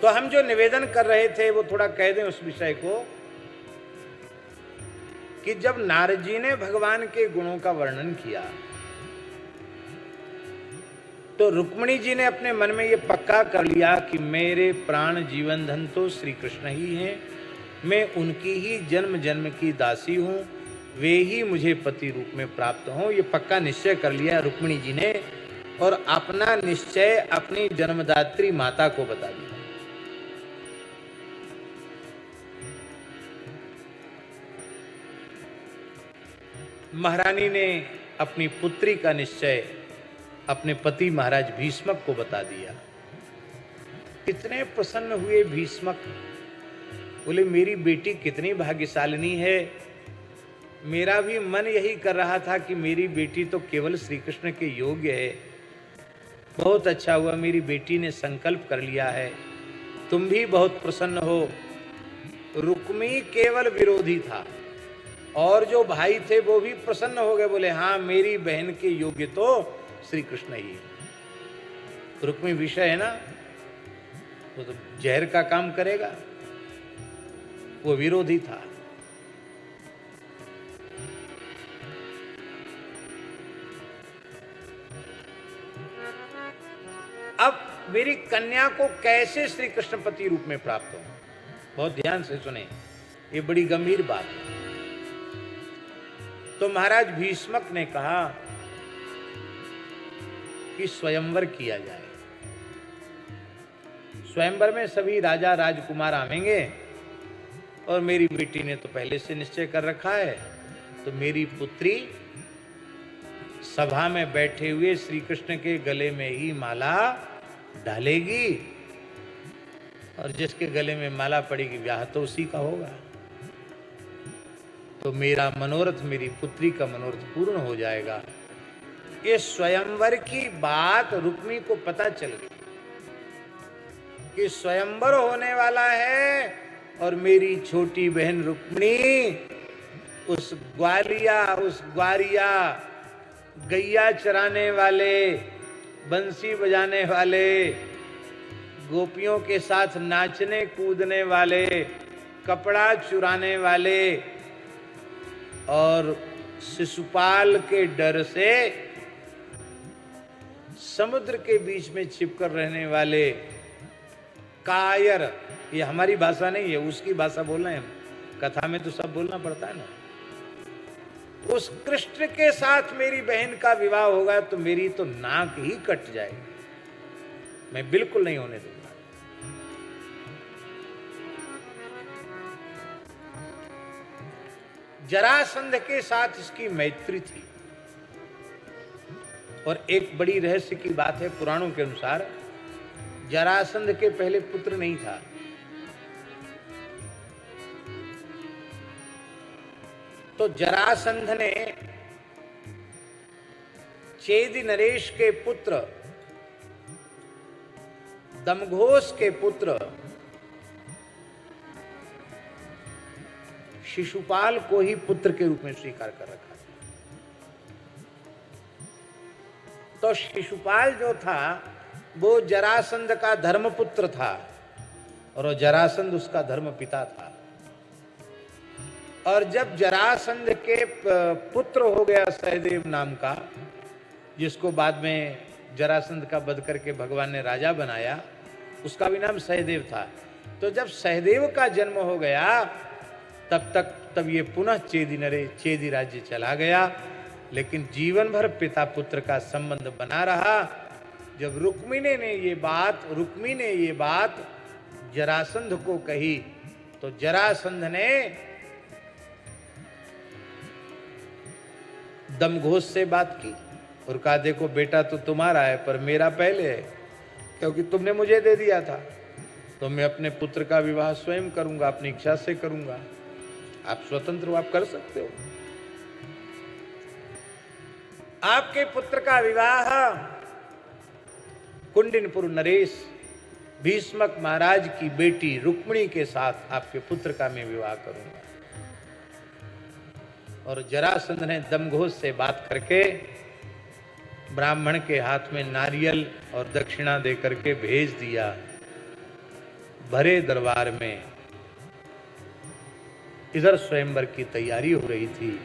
तो हम जो निवेदन कर रहे थे वो थोड़ा कह दें उस विषय को कि जब नारद जी ने भगवान के गुणों का वर्णन किया तो रुक्मिणी जी ने अपने मन में ये पक्का कर लिया कि मेरे प्राण जीवन धन तो श्री कृष्ण ही हैं, मैं उनकी ही जन्म जन्म की दासी हूं, वे ही मुझे पति रूप में प्राप्त हों। ये पक्का निश्चय कर लिया रुक्मिणी जी ने और अपना निश्चय अपनी जन्मदात्री माता को बता दिया। महारानी ने अपनी पुत्री का निश्चय अपने पति महाराज भीष्मक को बता दिया। कितने प्रसन्न हुए भीष्मक, बोले मेरी बेटी कितनी भाग्यशालिनी है। मेरा भी मन यही कर रहा था कि मेरी बेटी तो केवल श्री कृष्ण के योग्य है। बहुत अच्छा हुआ मेरी बेटी ने संकल्प कर लिया है, तुम भी बहुत प्रसन्न हो। रुक्मी केवल विरोधी था और जो भाई थे वो भी प्रसन्न हो गए, बोले हाँ मेरी बहन के योग्य तो श्री कृष्ण ही। रुक्मी विषय है ना, वो तो जहर का काम करेगा, वो विरोधी था। अब मेरी कन्या को कैसे श्री कृष्ण पति रूप में प्राप्त हो, बहुत ध्यान से सुने, ये बड़ी गंभीर बात है। तो महाराज भीष्मक ने कहा कि स्वयंवर किया जाए। स्वयंवर में सभी राजा राजकुमार आवेंगे और मेरी बेटी ने तो पहले से निश्चय कर रखा है, तो मेरी पुत्री सभा में बैठे हुए श्री कृष्ण के गले में ही माला डालेगी और जिसके गले में माला पड़ेगी ब्याह तो उसी का होगा। तो मेरा मनोरथ, मेरी पुत्री का मनोरथ पूर्ण हो जाएगा। ये स्वयंवर की बात रुक्मी को पता चल गई कि स्वयंवर होने वाला है और मेरी छोटी बहन रुक्मिणी उस ग्वारिया गैया चराने वाले, बंसी बजाने वाले, गोपियों के साथ नाचने कूदने वाले, कपड़ा चुराने वाले और शिशुपाल के डर से समुद्र के बीच में छिपकर रहने वाले कायर, ये हमारी भाषा नहीं है, उसकी भाषा बोल रहे हैं हम। कथा में तो सब बोलना पड़ता है ना। उस कृष्ण के साथ मेरी बहन का विवाह होगा तो मेरी तो नाक ही कट जाएगी, मैं बिल्कुल नहीं होने दूंगा। जरासंध के साथ इसकी मैत्री थी और एक बड़ी रहस्य की बात है, पुराणों के अनुसार जरासंध के पहले पुत्र नहीं था। तो जरासंध ने चेदि नरेश के पुत्र दमघोष के पुत्र शिशुपाल को ही पुत्र के रूप में स्वीकार कर रखा। तो शिशुपाल जो था वो जरासंध का धर्मपुत्र था और जरासंध उसका धर्म पिता था। और जब जरासंध के पुत्र हो गया सहदेव नाम का, जिसको बाद में जरासंध का वध करके भगवान ने राजा बनाया, उसका भी नाम सहदेव था। तो जब सहदेव का जन्म हो गया तब ये पुनः चेदि राज्य चला गया, लेकिन जीवन भर पिता पुत्र का संबंध बना रहा। जब रुक्मी ने ये बात जरासंध को कही तो जरासंध ने दमघोष से बात की और कहा देखो बेटा तो तुम्हारा है पर मेरा पहले है, क्योंकि तुमने मुझे दे दिया था, तो मैं अपने पुत्र का विवाह स्वयं करूंगा, अपनी इच्छा से करूंगा। आप स्वतंत्र हो, आप कर सकते हो। आपके पुत्र का विवाह कुंडिनपुर नरेश भीष्मक महाराज की बेटी रुक्मिणी के साथ आपके पुत्र का मैं विवाह करूंगा। और जरासंध ने दमघोष से बात करके ब्राह्मण के हाथ में नारियल और दक्षिणा देकर के भेज दिया। भरे दरबार में इधर स्वयंवर की तैयारी हो रही थी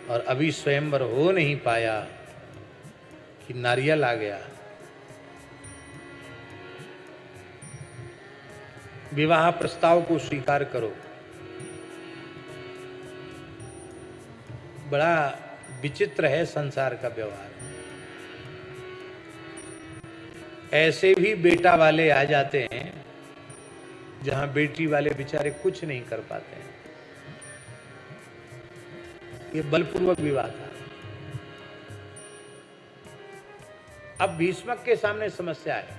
और अभी स्वयंवर हो नहीं पाया कि नारियल आ गया। विवाह प्रस्ताव को स्वीकार करो। बड़ा विचित्र है संसार का व्यवहार। ऐसे भी बेटा वाले आ जाते हैं जहां बेटी वाले बेचारे कुछ नहीं कर पाते हैं। ये बलपूर्वक विवाह था। अब भीष्मक के सामने समस्या है।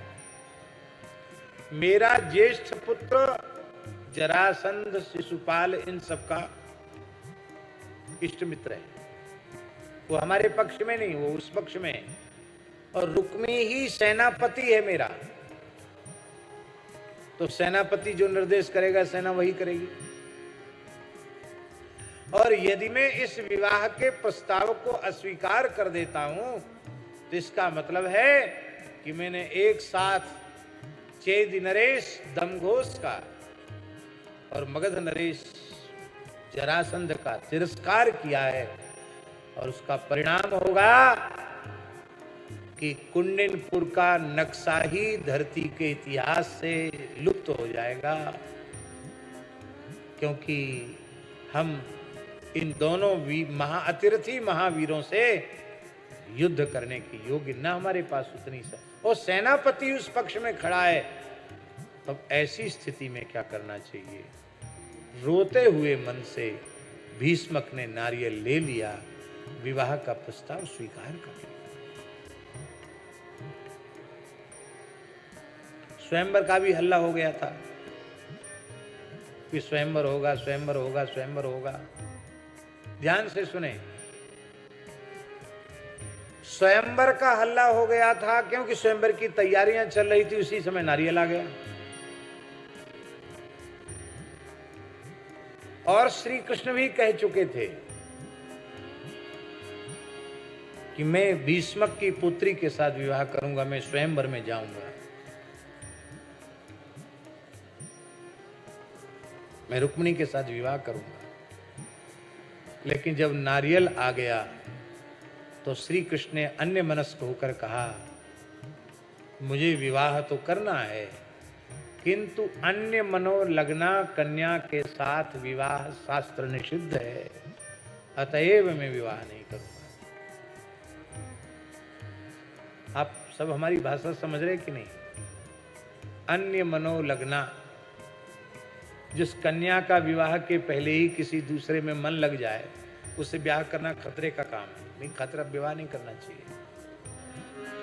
मेरा ज्येष्ठ पुत्र जरासंध, शिशुपाल, इन सबका इष्ट मित्र है। वो हमारे पक्ष में नहीं, वो उस पक्ष में है। और रुक्मी ही सेनापति है मेरा, तो सेनापति जो निर्देश करेगा सेना वही करेगी। और यदि मैं इस विवाह के प्रस्ताव को अस्वीकार कर देता हूं तो इसका मतलब है कि मैंने एक साथ चेदि नरेश दमघोष का और मगध नरेश जरासंध का तिरस्कार किया है। और उसका परिणाम होगा कि कुंडिनपुर का नक्शा ही धरती के इतिहास से लुप्त हो जाएगा, क्योंकि हम इन दोनों अतिरथी महावीरों से युद्ध करने के योग्य न हमारे पास उतनी और सेनापति उस पक्ष में खड़ा है। तब ऐसी स्थिति में क्या करना चाहिए? रोते हुए मन से भीष्मक ने नारियल ले लिया, विवाह का प्रस्ताव स्वीकार कर लिया। स्वयंवर का भी हल्ला हो गया था कि स्वयंवर होगा, स्वयंवर होगा, स्वयंवर होगा। ध्यान से सुने, स्वयंवर का हल्ला हो गया था क्योंकि स्वयंवर की तैयारियां चल रही थी। उसी समय नारियल आ गया और श्री कृष्ण भी कह चुके थे कि मैं भीष्मक की पुत्री के साथ विवाह करूंगा, मैं स्वयंवर में जाऊंगा, मैं रुक्मिणी के साथ विवाह करूंगा। लेकिन जब नारियल आ गया तो श्री कृष्ण ने अन्य मनस्क होकर कहा, मुझे विवाह तो करना है, किंतु अन्य मनोलग्ना कन्या के साथ विवाह शास्त्र निषिद्ध है, अतएव मैं विवाह नहीं करूंगा। आप सब हमारी भाषा समझ रहे कि नहीं? अन्य मनोलग्ना, जिस कन्या का विवाह के पहले ही किसी दूसरे में मन लग जाए उससे ब्याह करना खतरे का काम है। नहीं, खतरा, विवाह नहीं करना चाहिए।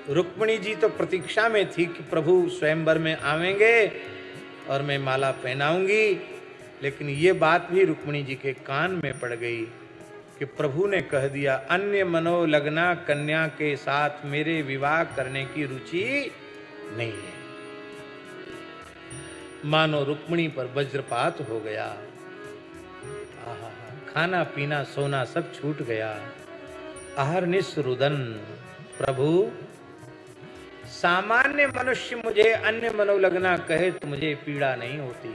रुक्मिणी जी तो प्रतीक्षा में थी कि प्रभु स्वयंवर में आवेंगे और मैं माला पहनाऊंगी, लेकिन ये बात भी रुक्मिणी जी के कान में पड़ गई कि प्रभु ने कह दिया, अन्य मनोलग्ना कन्या के साथ मेरे विवाह करने की रुचि नहीं है। मानो रुक्मिणी पर वज्रपात हो गया। आहा, खाना पीना सोना सब छूट गया। अहर्निश रुदन, प्रभु सामान्य मनुष्य मुझे अन्य मनोलग्ना कहे तो मुझे पीड़ा नहीं होती,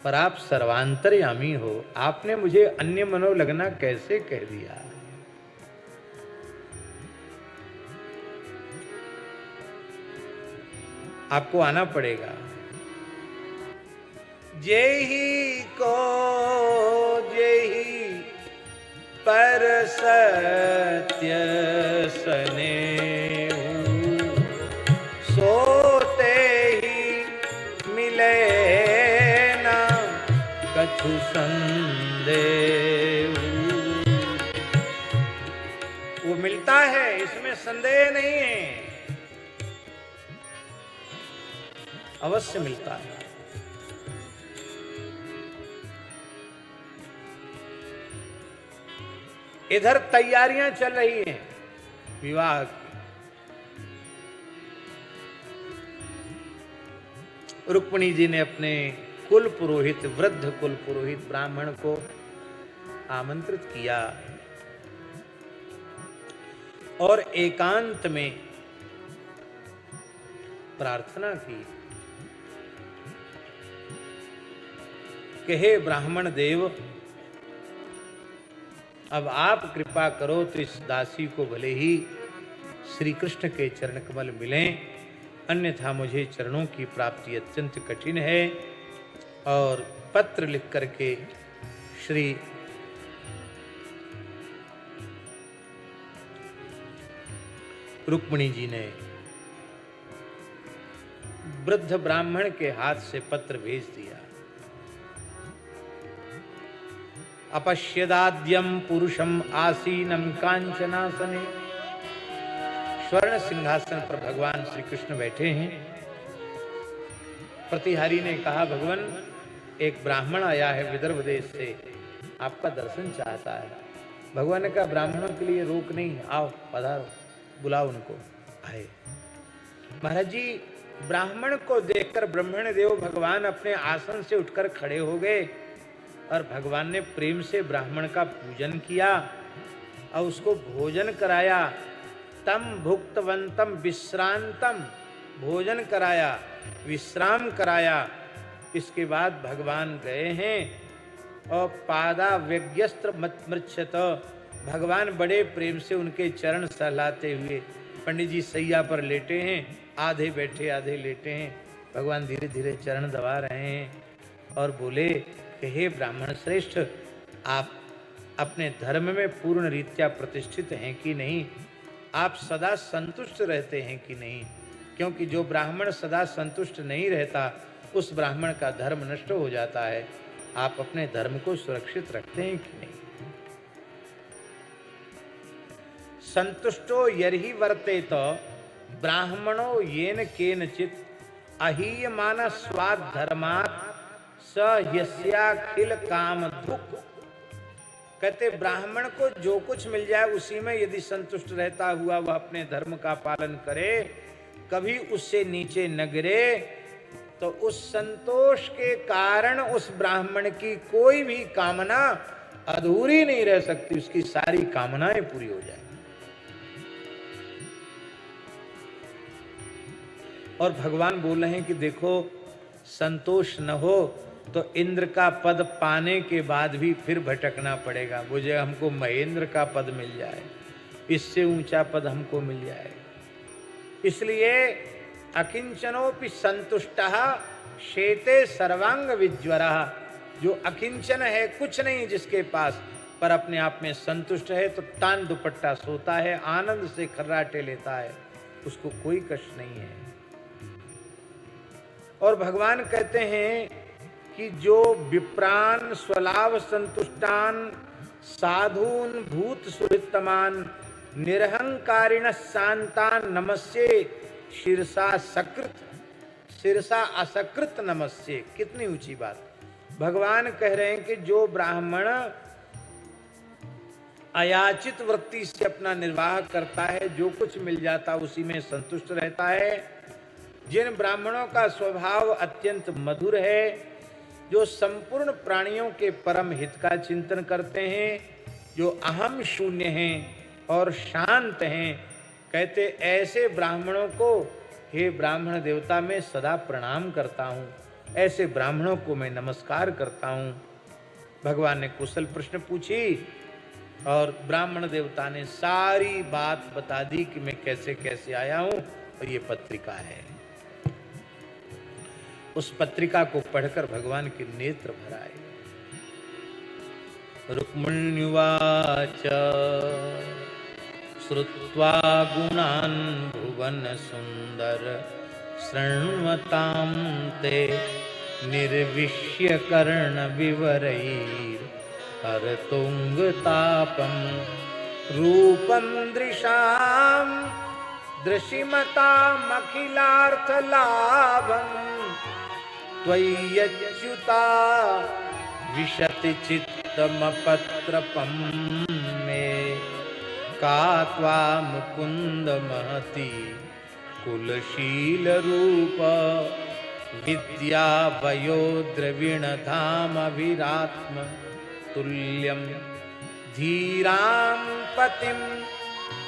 पर आप सर्वांतर्यामी हो, आपने मुझे अन्य मनोलग्ना कैसे कह दिया? आपको आना पड़ेगा। जेहि को जेहि पर सत्य सनेहु, सोते ही मिले ना कछु संदेहु। वो मिलता है, इसमें संदेह नहीं है, अवश्य मिलता है। इधर तैयारियां चल रही हैं विवाह की। रुक्मिणी जी ने अपने कुल पुरोहित, वृद्ध कुल पुरोहित ब्राह्मण को आमंत्रित किया और एकांत में प्रार्थना की कि हे ब्राह्मण देव, अब आप कृपा करो तो इस दासी को भले ही श्री कृष्ण के चरण कमल मिलें, अन्यथा मुझे चरणों की प्राप्ति अत्यंत कठिन है। और पत्र लिख करके श्री रुक्मिणी जी ने वृद्ध ब्राह्मण के हाथ से पत्र भेज दिया। अपश्यदाद्यम पुरुषम आसीनम कांचनासने। स्वर्ण सिंहासन पर भगवान श्री कृष्ण बैठे हैं। प्रतिहारी ने कहा, भगवान एक ब्राह्मण आया है विदर्भ देश से, आपका दर्शन चाहता है। भगवान ने कहा, ब्राह्मणों के लिए रोक नहीं, आओ पधारो, बुलाओ उनको। आए। महाराज जी, ब्राह्मण को देखकर ब्राह्मण देव भगवान अपने आसन से उठकर खड़े हो गए और भगवान ने प्रेम से ब्राह्मण का पूजन किया और उसको भोजन कराया। तम भुक्तवंतम विश्रांतम, भोजन कराया, विश्राम कराया। इसके बाद भगवान गए हैं और पादा व्यग्यस्त्र मृच्छत, भगवान बड़े प्रेम से उनके चरण सहलाते हुए, पंडित जी सैया पर लेटे हैं, आधे बैठे आधे लेटे हैं, भगवान धीरे धीरे चरण दबा रहे हैं और बोले कि हे ब्राह्मण श्रेष्ठ, आप अपने धर्म में पूर्ण रीत्या प्रतिष्ठित हैं कि नहीं? आप सदा संतुष्ट रहते हैं कि नहीं? क्योंकि जो ब्राह्मण सदा संतुष्ट नहीं रहता, उस ब्राह्मण का धर्म नष्ट हो जाता है। आप अपने धर्म को सुरक्षित रखते हैं कि नहीं? संतुष्टो यर्हि वर्तेत ब्राह्मणो येन केनचित अहीयमान स्वाद धर्मात् स यस्याखिल काम दुख। कहते ब्राह्मण को जो कुछ मिल जाए उसी में यदि संतुष्ट रहता हुआ वह अपने धर्म का पालन करे, कभी उससे नीचे न गिरे, तो उस संतोष के कारण उस ब्राह्मण की कोई भी कामना अधूरी नहीं रह सकती, उसकी सारी कामनाएं पूरी हो जाएंगी। और भगवान बोल रहे हैं कि देखो, संतोष न हो तो इंद्र का पद पाने के बाद भी फिर भटकना पड़ेगा। मुझे हमको महेंद्र का पद मिल जाए, इससे ऊंचा पद हमको मिल जाए। इसलिए अकिंचनोपि संतुष्टः शेते सर्वांग विज्वरः, जो अकिंचन है, कुछ नहीं जिसके पास, पर अपने आप में संतुष्ट है, तो तान दुपट्टा सोता है, आनंद से खर्राटे लेता है, उसको कोई कष्ट नहीं है। और भगवान कहते हैं कि जो विप्रान स्वलाभ संतुष्टान साधून भूत सुहृतमान निरहंकारिण शांतान नमस्ये शीर्षा सकृत शीर्षा असकृत नमस्ये। कितनी ऊंची बात। भगवान कह रहे हैं कि जो ब्राह्मण अयाचित वृत्ति से अपना निर्वाह करता है, जो कुछ मिल जाता उसी में संतुष्ट रहता है, जिन ब्राह्मणों का स्वभाव अत्यंत मधुर है, जो संपूर्ण प्राणियों के परम हित का चिंतन करते हैं, जो अहम शून्य हैं और शांत हैं, कहते ऐसे ब्राह्मणों को हे ब्राह्मण देवता मैं सदा प्रणाम करता हूँ, ऐसे ब्राह्मणों को मैं नमस्कार करता हूँ। भगवान ने कुशल प्रश्न पूछी और ब्राह्मण देवता ने सारी बात बता दी कि मैं कैसे कैसे आया हूँ, और ये पत्रिका है। उस पत्रिका को पढ़कर भगवान के नेत्र भर आए। रुक्मिण्युवाच श्रुत्वा गुणान् भुवन सुंदर शृण्वतां ते निर्विश्य कर्ण विवरैर् हरतुंगतापं रूपं दृशां दृशिमतामखिलार्थलाभम् त्वय्यच्युता विशति चित्तमपत्रपं मे का त्वा मुकुंद महति कुलशील रूप विद्या वयो द्रविण धाम विरात्म तुल्यं धीरां पतिं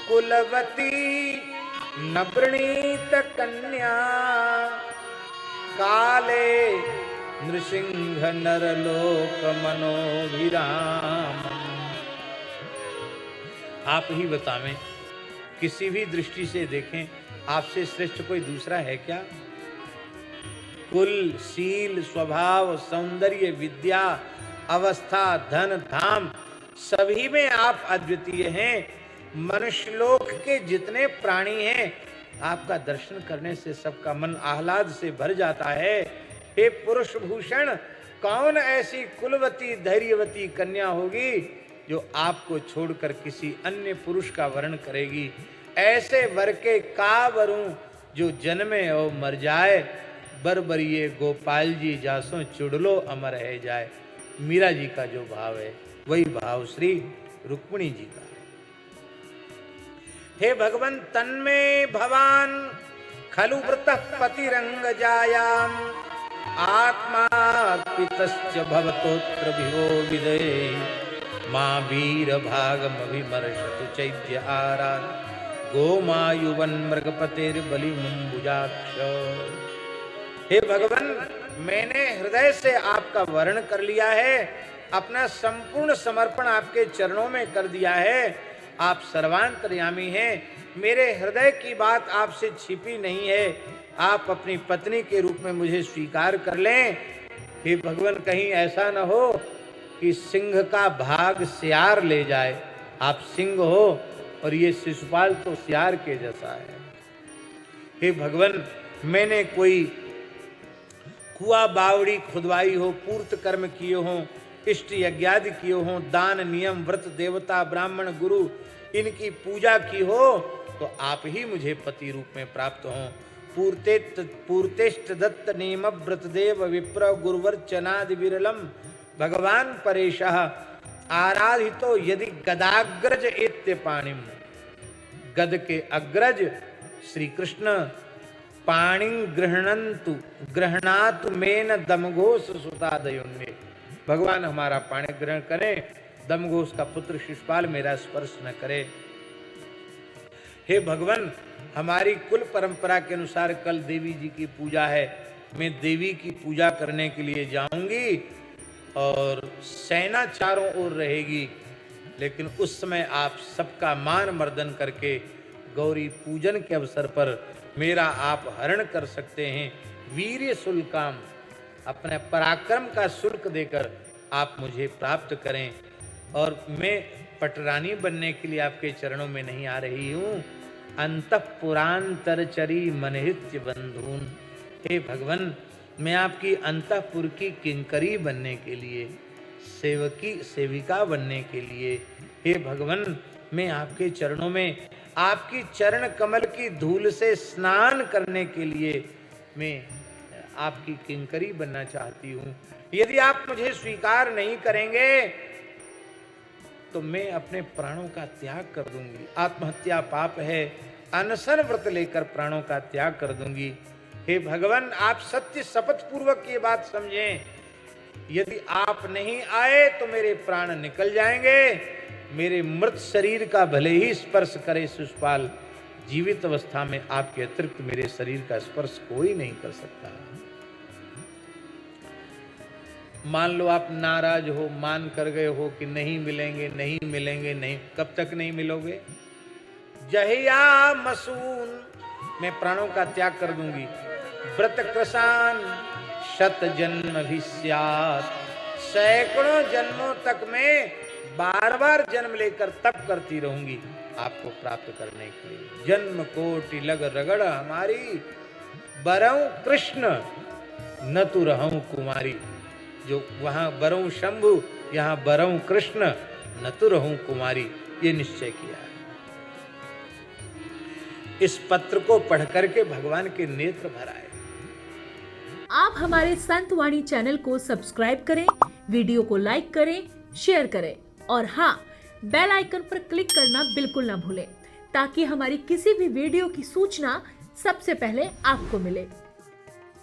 कुलवती न वृणीत कन्या काले नृसिंह नरलोक मनोभिराम। आप ही बतावें, किसी भी दृष्टि से देखें, आपसे श्रेष्ठ कोई दूसरा है क्या? कुल, शील, स्वभाव, सौंदर्य, विद्या, अवस्था, धन, धाम, सभी में आप अद्वितीय हैं। मनुष्यलोक के जितने प्राणी हैं, आपका दर्शन करने से सबका मन आह्लाद से भर जाता है। हे पुरुष भूषण, कौन ऐसी कुलवती धैर्यवती कन्या होगी जो आपको छोड़कर किसी अन्य पुरुष का वर्ण करेगी? ऐसे वर के का वरूं जो जन्मे और मर जाए, बरबरिए गोपाल जी जासों चुड़लो अमर है जाए। मीरा जी का जो भाव है वही भाव श्री रुक्मिणी जी का है। हे भगवन, तन्मे भवान खलु वृतः पतिरंग जायाम, आत्मा पितश्च भवतोत्र विभो विदये, मां वीर भागम अभिमर्शतु चैद्य आरा, गोमायुवन मृगपतिर बलि मुंबुजाक्ष। हे भगवन, मैंने हृदय से आपका वर्ण कर लिया है, अपना संपूर्ण समर्पण आपके चरणों में कर दिया है। आप सर्वांतर्यामी हैं, मेरे हृदय की बात आपसे छिपी नहीं है। आप अपनी पत्नी के रूप में मुझे स्वीकार कर लें। हे भगवान, कहीं ऐसा न हो कि सिंह का भाग सियार ले जाए। आप सिंह हो और ये शिशुपाल तो सियार के जैसा है। हे भगवान, मैंने कोई कुआ बावड़ी खुदवाई हो, पूर्त कर्म किए हों, इष्ट यज्ञादि किए हों, दान नियम व्रत देवता ब्राह्मण गुरु इनकी पूजा की हो, तो आप ही मुझे पति रूप में प्राप्त हों। पूर्तेष्ट दत्त नियम व्रत देव विप्र गुरुवर्चनादि विरलम भगवान परेशः आराधितो यदि गदाग्रज एत्य पाणिम। गद के अग्रज श्री कृष्ण पाणि गृहणातु मेन दमघोष सुतादयोन्मे। भगवान हमारा पाणी ग्रहण करें, दमघोष का पुत्र शिशुपाल मेरा स्पर्श न करे। हे भगवान, हमारी कुल परंपरा के अनुसार कल देवी जी की पूजा है। मैं देवी की पूजा करने के लिए जाऊंगी और सेना चारों ओर रहेगी, लेकिन उस समय आप सबका मान मर्दन करके गौरी पूजन के अवसर पर मेरा आप हरण कर सकते हैं। वीर्य शुल्काम, अपने पराक्रम का शुल्क देकर आप मुझे प्राप्त करें। और मैं पटरानी बनने के लिए आपके चरणों में नहीं आ रही हूँ। अंतःपुरांतरचरी मनहित्य बंधून। हे भगवान, मैं आपकी अंतःपुर की किंकरी बनने के लिए, सेविका बनने के लिए, हे भगवान, मैं आपके चरणों में आपकी चरण कमल की धूल से स्नान करने के लिए मैं आपकी किंकरी बनना चाहती हूँ। यदि आप मुझे स्वीकार नहीं करेंगे तो मैं अपने प्राणों का त्याग कर दूंगी। आत्महत्या पाप है, अनशन व्रत लेकर प्राणों का त्याग कर दूंगी। हे भगवान, आप सत्य शपथ पूर्वक ये बात समझें। यदि आप नहीं आए तो मेरे प्राण निकल जाएंगे। मेरे मृत शरीर का भले ही स्पर्श करे शिशुपाल, जीवित अवस्था में आपके अतिरिक्त मेरे शरीर का स्पर्श कोई नहीं कर सकता। मान लो आप नाराज हो, मान कर गए हो कि नहीं मिलेंगे, नहीं मिलेंगे, नहीं, कब तक नहीं मिलोगे? जहिया मसून, मैं प्राणों का त्याग कर दूंगी। व्रत कृसान शत जन्म भी स्यात्, सैकड़ों जन्मों तक मैं बार बार जन्म लेकर तप करती रहूंगी आपको प्राप्त करने के लिए। जन्म कोटि लग रगड़ हमारी, बरऊं कृष्ण न तु रहूं कुमारी। जो वहां बरऊं शंभु, यहाँ बरऊं कृष्ण न तु रहूं कुमारी, ये निश्चय किया है। इस पत्र को पढ़ करके भगवान के नेत्र भर आए। आप हमारे संत वाणी चैनल को सब्सक्राइब करें, वीडियो को लाइक करें, शेयर करें और हाँ, बेल आइकन पर क्लिक करना बिल्कुल ना भूलें, ताकि हमारी किसी भी वीडियो की सूचना सबसे पहले आपको मिले।